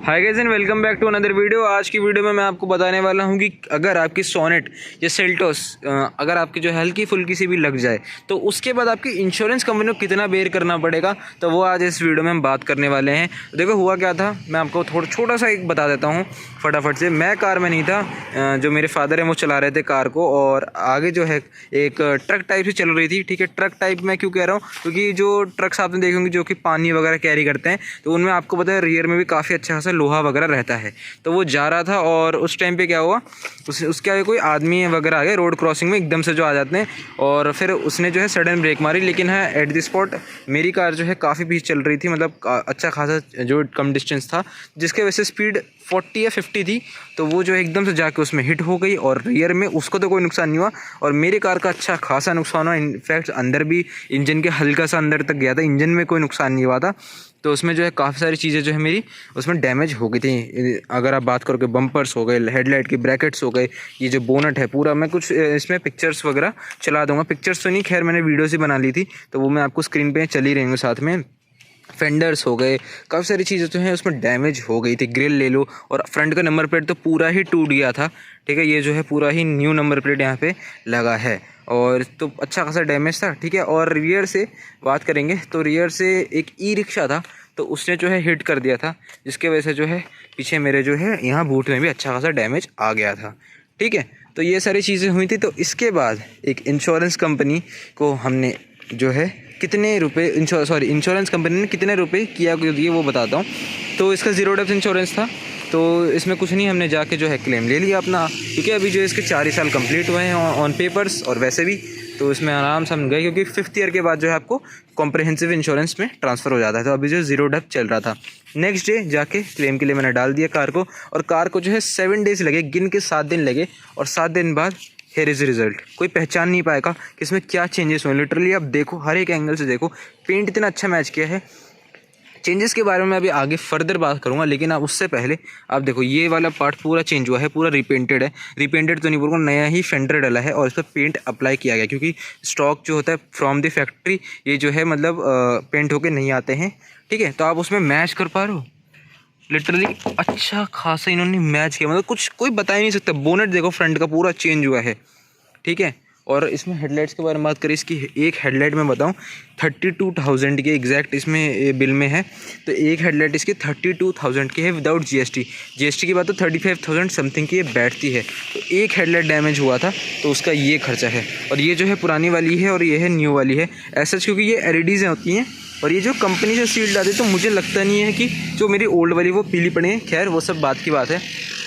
Hi guys and welcome back to another video. आज की video में मैं आपको बताने वाला हूं कि अगर आपकी सोनेट या सेल्टोस अगर आपकी जो हल्की फुल्की सी भी लग जाए तो उसके बाद आपकी इंश्योरेंस कंपनी को कितना बेयर करना पड़ेगा, तो वो आज इस वीडियो में हम बात करने वाले हैं। देखो हुआ क्या था, मैं आपको थोड़ा छोटा सा एक बता देता हूँ फटाफट से। मैं कार में नहीं था, जो मेरे फादर हैं वो चला रहे थे कार को, और आगे जो है एक ट्रक टाइप से चल रही थी। ठीक है, ट्रक टाइप मैं क्यों कह रहा हूँ, क्योंकि जो ट्रक्स आपने देखे होंगे जो कि पानी वगैरह कैरी करते हैं, तो उनमें आपको पता है रियर में भी काफ़ी अच्छा खासा लोहा वगैरह रहता है। तो वो जा रहा था और उस टाइम पे क्या हुआ, उसके आगे कोई आदमी वगैरह आ गए रोड क्रॉसिंग में एकदम से जो आ जाते हैं, और फिर उसने जो है सडन ब्रेक मारी। लेकिन है एट द स्पॉट मेरी कार जो है काफ़ी पीछे चल रही थी, मतलब अच्छा खासा जो कम डिस्टेंस था, जिसके वजह से स्पीड 40 या 50 थी। तो वो जो एकदम से जाके उसमें हिट हो गई, और रियर में उसको तो कोई नुकसान नहीं हुआ और मेरी कार का अच्छा खासा नुकसान हुआ। इनफैक्ट अंदर भी इंजन के हल्का सा अंदर तक गया था, इंजन में कोई नुकसान नहीं हुआ था। तो उसमें जो है काफ़ी सारी चीज़ें जो है मेरी उसमें डैमेज हो गई थी। अगर आप बात करोगे, बम्पर्स हो गए, हेडलाइट की ब्रैकेट्स हो गए, ये जो बोनट है पूरा, मैं कुछ इसमें पिक्चर्स वगैरह चला दूंगा। पिक्चर्स तो नहीं, खैर मैंने वीडियो से बना ली थी, तो वो मैं आपको स्क्रीन पे चली रहेंगे साथ में। फेंडर्स हो गए, काफ़ी सारी चीज़ें जो हैं उसमें डैमेज हो गई थी। ग्रिल ले लो, और फ्रंट का नंबर प्लेट तो पूरा ही टूट गया था। ठीक है, ये जो है पूरा ही न्यू नंबर प्लेट यहाँ पे लगा है, और तो अच्छा खासा डैमेज था। ठीक है, और रियर से बात करेंगे तो रियर से एक ई रिक्शा था, तो उसने जो है हिट कर दिया था, जिसके वजह से जो है पीछे मेरे जो है यहाँ बूट में भी अच्छा खासा डैमेज आ गया था। ठीक है, तो ये सारी चीज़ें हुई थी। तो इसके बाद एक इंश्योरेंस कंपनी को हमने जो है कितने रुपए इंश्योरेंस कंपनी ने कितने रुपए किया दिए वो बताता हूँ। तो इसका ज़ीरो डेप्थ इंश्योरेंस था, तो इसमें कुछ नहीं, हमने जाके जो है क्लेम ले लिया अपना, क्योंकि अभी जो इसके 4 ही साल कंप्लीट हुए हैं ऑन पेपर्स और वैसे भी। तो इसमें आराम से हम गए, क्योंकि 5th ईयर के बाद जो है आपको कॉम्प्रहेंसिव इंश्योरेंस में ट्रांसफ़र हो जाता है। तो अभी जो ज़ीरो डेप्थ चल रहा था, नेक्स्ट डे जाके क्लेम के लिए मैंने डाल दिया कार को, और कार को जो है 7 डेज़ लगे, गिन के 7 दिन लगे, और 7 दिन बाद हेयर इज़ रिज़ल्ट। कोई पहचान नहीं पाएगा कि इसमें क्या चेंजेस हुए। लिटरली आप देखो, हर एक एंगल से देखो, पेंट इतना अच्छा मैच किया है। चेंजेस के बारे में अभी आगे फर्दर बात करूंगा, लेकिन आप उससे पहले आप देखो ये वाला पार्ट पूरा चेंज हुआ है, पूरा रिपेंटेड है। रिपेंटेड तो नहीं बोलूँगा, नया ही फेंडर डला है और इस पर पेंट अप्लाई किया गया, क्योंकि स्टॉक जो होता है फ्रॉम द फैक्ट्री ये जो है मतलब पेंट होके नहीं आते हैं। ठीक है, तो आप उसमें मैच कर पा रहे हो, लिटरली अच्छा खासा इन्होंने मैच किया, मतलब कुछ कोई बता ही नहीं सकता। बोनेट देखो फ्रंट का पूरा चेंज हुआ है। ठीक है, और इसमें हेडलाइट्स के बारे में बात करें, इसकी एक हेडलाइट मैं बताऊं 32,000 की एग्जैक्ट इसमें बिल में है। तो एक हेडलाइट इसकी 32,000 की है विदाउट जीएसटी। जीएसटी की बात तो 35,000 समथिंग की ये बैठती है। तो एक हेडलाइट डैमेज हुआ था, तो उसका ये खर्चा है। और ये जो है पुरानी वाली है और ये है न्यू वाली है ऐसा, क्योंकि ये एलईडीज़ होती हैं, और ये जो कंपनी से सील्ड आती है, तो मुझे लगता नहीं है कि जो मेरी ओल्ड वाली वो पीली पड़ी है। खैर वो सब बात की बात है।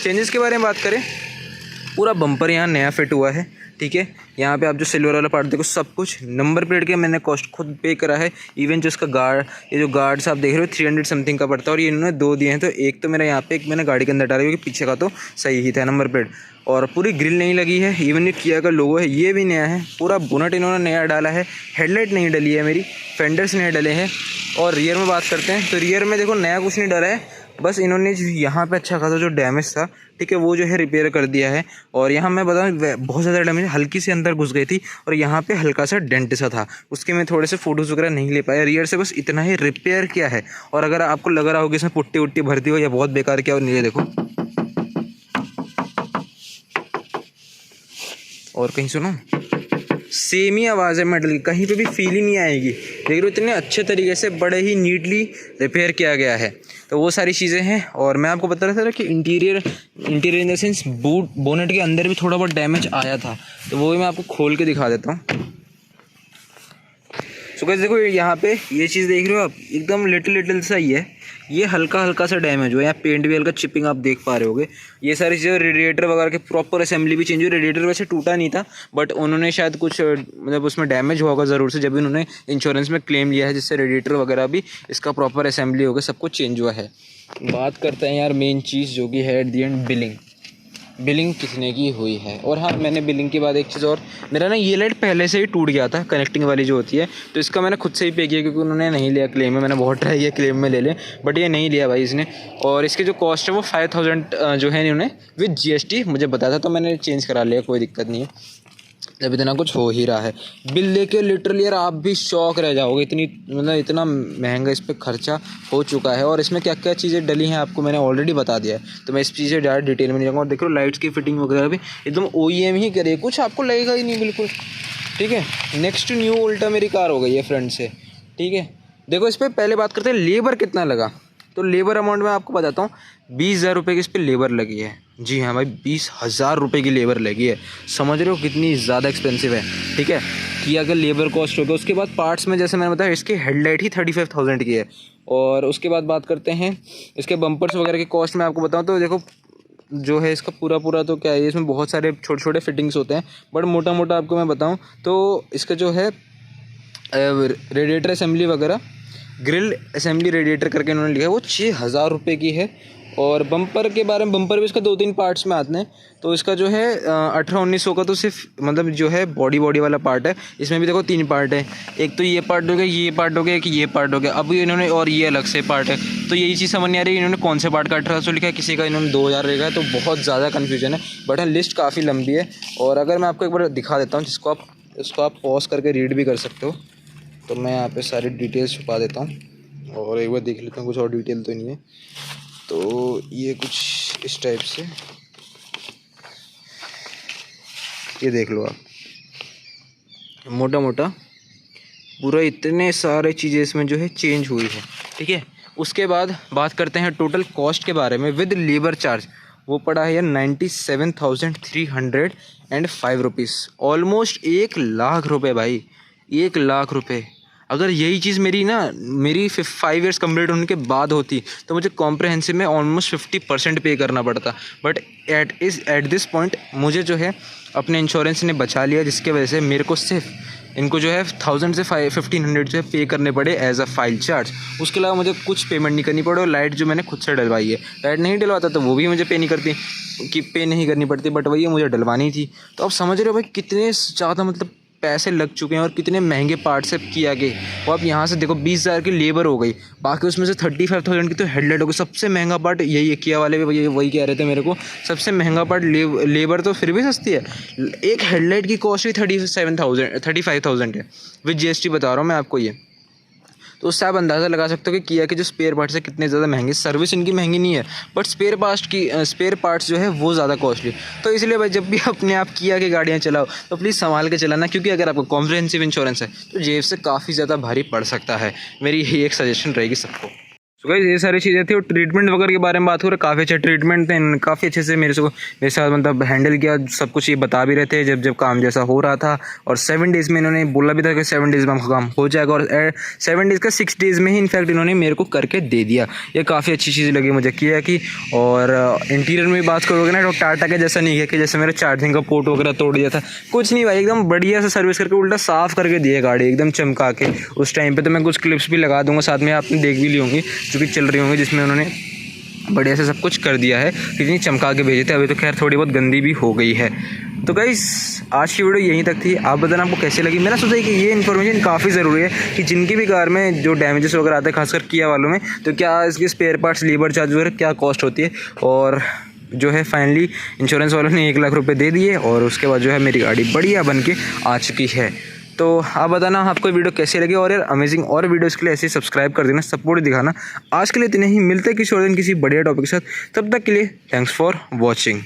चेंजेस के बारे में बात करें, पूरा बम्पर यहाँ नया फिट हुआ है। ठीक है, यहाँ पे आप जो सिल्वर वाला पार्ट देखो, सब कुछ नंबर प्लेट के मैंने कॉस्ट खुद पे करा है। इवन जो इसका गार्ड, ये जो गार्ड्स आप देख रहे हो 300 समथिंग का पड़ता है, और ये इन्होंने 2 दिए हैं। तो एक तो मेरा यहाँ पे, एक मैंने गाड़ी के अंदर डाला, क्योंकि पीछे का तो सही ही था नंबर प्लेट, और पूरी ग्रिल नहीं लगी है। इवन ये किया का लोगो है, ये भी नया है। पूरा बोनट इन्होंने नया डाला है। हेडलाइट नहीं डली है मेरी, फेंडर्स नहीं डले हैं। और रियर में बात करते हैं, तो रियर में देखो नया कुछ नहीं डला है, बस इन्होंने यहाँ पे अच्छा खासा जो डैमेज था, ठीक है, वो जो है रिपेयर कर दिया है। और यहाँ मैं बताऊँ बहुत ज़्यादा डैमेज, हल्की सी अंदर घुस गई थी, और यहाँ पे हल्का सा डेंट सा था, उसके मैं थोड़े से फोटोज़ वगैरह नहीं ले पाया। रियर से बस इतना ही रिपेयर किया है। और अगर आपको लग रहा हो कि इसमें पुट्टी उट्टी भरती हो या बहुत बेकार किया, और नीचे देखो, और कहीं सुनो सेम ही आवाज़ है मेटल की, कहीं पे भी फील ही नहीं आएगी। देख रहे हो इतने अच्छे तरीके से बड़े ही नीटली रिपेयर किया गया है। तो वो सारी चीज़ें हैं। और मैं आपको बता रहा था कि interior in the sense bonnet के अंदर भी थोड़ा बहुत डैमेज आया था, तो वो भी मैं आपको खोल के दिखा देता हूँ। सो गाइस देखो, यहाँ पे ये चीज़ देख रहे हो आप, एकदम लिटिल सा ही है, ये हल्का सा डैमेज हुआ है। यहाँ पेंट भी हल्का चिपिंग आप देख पा रहे होगे। ये सारी चीज़ें, रेडिएटर वगैरह के प्रॉपर असेंबली भी चेंज हुई। रेडिएटर वैसे टूटा नहीं था, बट उन्होंने शायद कुछ मतलब उसमें डैमेज हुआ होगा ज़रूर से, जब उन्होंने इंश्योरेंस में क्लेम लिया है, जिससे रेडिएटर वगैरह भी इसका प्रॉपर असेंबली हो गया, सब कुछ चेंज हुआ है। बात करते हैं यार मेन चीज़ जो कि है एट दी एंड बिलिंग कितने की हुई है। और हाँ, मैंने बिलिंग के बाद एक चीज़ और, मेरा ना ये लाइट पहले से ही टूट गया था, कनेक्टिंग वाली जो होती है, तो इसका मैंने खुद से ही पे किया, क्योंकि उन्होंने नहीं लिया क्लेम में। मैंने बहुत ट्राई किया क्लेम में ले लें, बट ये नहीं लिया भाई इसने। और इसकी जो कॉस्ट है वो 5,000 जो है इन्होंने विद जीएसटी मुझे बताया था, तो मैंने चेंज करा लिया, कोई दिक्कत नहीं है। जब इतना कुछ हो ही रहा है। बिल लेके लिटरली यार आप भी शॉक रह जाओगे, इतनी मतलब इतना महंगा इस पर खर्चा हो चुका है। और इसमें क्या क्या चीज़ें डली हैं आपको मैंने ऑलरेडी बता दिया है, तो मैं इस चीज़ से ज़्यादा डिटेल में नहीं जाऊँगा। और देख लो लाइट्स की फिटिंग वगैरह भी एकदम OEM ही करे, कुछ आपको लगेगा ही नहीं बिल्कुल। ठीक है, नेक्स्ट न्यू उल्टा मेरी कार हो गई है फ्रंट से। ठीक है, देखो इस पर पहले बात करते हैं लेबर कितना लगा। तो लेबर अमाउंट में आपको बताता हूँ, 20,000 रुपये की इस पर लेबर लगी है। जी हाँ भाई, 20,000 रुपये की लेबर लगी है। समझ रहे हो कितनी ज़्यादा एक्सपेंसिव है। ठीक है, किया अगर लेबर कॉस्ट हो गया, उसके बाद पार्ट्स में जैसे मैंने बताया इसकी हेडलाइट ही 35,000 की है। और उसके बाद बात करते हैं इसके बम्पर्स वगैरह की कॉस्ट में आपको बताऊँ तो देखो जो है इसका पूरा तो क्या है, इसमें बहुत सारे छोटे छोटे फिटिंग्स होते हैं, बट मोटा मोटा आपको मैं बताऊँ तो इसका जो है रेडिएटर असेंबली वगैरह, ग्रिल असेंबली रेडिएटर करके इन्होंने लिखा है, वो 6,000 रुपये की है। और बम्पर के बारे में, बम्पर भी इसका 2-3 पार्ट्स में आते हैं। तो इसका जो है 1800-1900 का तो सिर्फ मतलब जो है बॉडी वाला पार्ट है। इसमें भी देखो 3 पार्ट है, एक तो ये पार्ट हो गया, ये पार्ट हो गया, एक ये पार्ट हो गया। अब इन्होंने और ये अलग से पार्ट है, तो यही चीज़ समझ नहीं आ रही इन्होंने कौन से पार्ट का 1800 लिखा है, किसी का इन्होंने 2000 लिखा है। तो बहुत ज़्यादा कन्फ्यूजन है, बट हाँ लिस्ट काफ़ी लंबी है। और अगर मैं आपको एक बार दिखा देता हूँ जिसको आप पॉज करके रीड भी कर सकते हो, तो मैं यहाँ पे सारी डिटेल्स छुपा देता हूँ और एक बार देख लेता हूँ कुछ और डिटेल तो नहीं है। तो ये कुछ इस टाइप से, ये देख लो आप, मोटा मोटा पूरा इतने सारे चीज़ें इसमें जो है चेंज हुई है। ठीक है, उसके बाद बात करते हैं टोटल कॉस्ट के बारे में विद लेबर चार्ज। वो पड़ा है यार 97,305 रुपीज़, ऑलमोस्ट 1,00,000 रुपये भाई, 1,00,000 रुपये। अगर यही चीज़ मेरी 5 ईयर्स कंप्लीट होने के बाद होती तो मुझे कॉम्प्रहेंसिव में ऑलमोस्ट 50% पे करना पड़ता। बट एट दिस पॉइंट मुझे जो है अपने इंश्योरेंस ने बचा लिया, जिसके वजह से मेरे को सिर्फ इनको जो है 1000 से 1500 जो है पे करने पड़े एज अ फाइल चार्ज। उसके अलावा मुझे कुछ पेमेंट नहीं करनी पड़े। और लाइट जो मैंने खुद से डलवाई है, लाइट नहीं डलवाता तो वो भी मुझे पे नहीं करनी पड़ती, बट वही मुझे डलवानी थी। तो आप समझ रहे हो भाई कितने ज़्यादा मतलब पैसे लग चुके हैं और कितने महंगे पार्ट से किया गया। वो आप यहाँ से देखो 20,000 की लेबर हो गई, बाकी उसमें से 35,000 की तो हेडलाइट हो गई। सबसे महंगा पार्ट यही है, किया वाले भी वही कह रहे थे मेरे को, सबसे महंगा पार्ट लेबर तो फिर भी सस्ती है। एक हेडलाइट की कॉस्ट भी 35,000 है विद GST बता रहा हूँ मैं आपको ये। तो उससे आप अंदाज़ा लगा सकते हो कि किया के जो स्पेयर पार्ट्स है कितने ज़्यादा महंगे। सर्विस इनकी महंगी नहीं है, बट स्पेयर पार्ट्स जो है वो ज़्यादा कॉस्टली। तो इसलिए भाई जब भी अपने आप किया की गाड़ियाँ चलाओ तो प्लीज़ संभाल के चलाना, क्योंकि अगर आपको कॉम्प्रिहेंसिव इंश्योरेंस है तो जेब से काफ़ी ज़्यादा भारी पड़ सकता है। मेरी यही एक सजेशन रहेगी सबको। तो गाइस ये सारी चीज़ें थी। और ट्रीटमेंट वगैरह के बारे में बात हो रहा, काफ़ी अच्छे ट्रीटमेंट थे, काफ़ी अच्छे से मेरे साथ मतलब हैंडल किया, सब कुछ ये बता भी रहे थे जब काम जैसा हो रहा था। और 7 डेज़ में इन्होंने बोला भी था कि 7 डेज़ में आपका काम हो जाएगा, और 7 डेज़ का 6 डेज़ में ही इनफैक्ट इन्होंने मेरे को करके दे दिया। ये काफ़ी अच्छी चीज़ लगी मुझे किया की। और इंटीरियर में बात करोगे ना तो टाटा के जैसा नहीं है कि जैसे मेरा चार्जिंग का पोर्ट वगैरह तोड़ दिया था, कुछ नहीं भाई, एकदम बढ़िया से सर्विस करके उल्टा साफ़ करके दिए गाड़ी एकदम चमका के। उस टाइम पर तो मैं कुछ क्लिप्स भी लगा दूँगा साथ में, आपने देख भी ली होंगी जो कि चल रही होंगी, जिसमें उन्होंने बढ़िया से सब कुछ कर दिया है, कितनी चमका के भेजे थे। अभी तो खैर थोड़ी बहुत गंदी भी हो गई है। तो गाइस आज की वीडियो यहीं तक थी, आप बताना आपको कैसे लगी। मैंने सोचा कि ये इन्फॉर्मेशन काफ़ी ज़रूरी है कि जिनकी भी कार में जो डैमेजेस वगैरह आते हैं, खासकर किया वालों में, तो क्या इसके स्पेयर पार्ट्स, लेबर चार्ज वगैरह क्या कॉस्ट होती है। और जो है फाइनली इंश्योरेंस वालों ने 1,00,000 रुपये दे दिए, और उसके बाद जो है मेरी गाड़ी बढ़िया बन के आ चुकी है। तो आप बताना आपको वीडियो कैसी लगी, और यार अमेजिंग और वीडियोस के लिए ऐसे ही सब्सक्राइब कर देना, सपोर्ट दिखाना। आज के लिए इतने ही, मिलते हैं किसी और दिन किसी बढ़िया टॉपिक के साथ, तब तक के लिए थैंक्स फॉर वॉचिंग।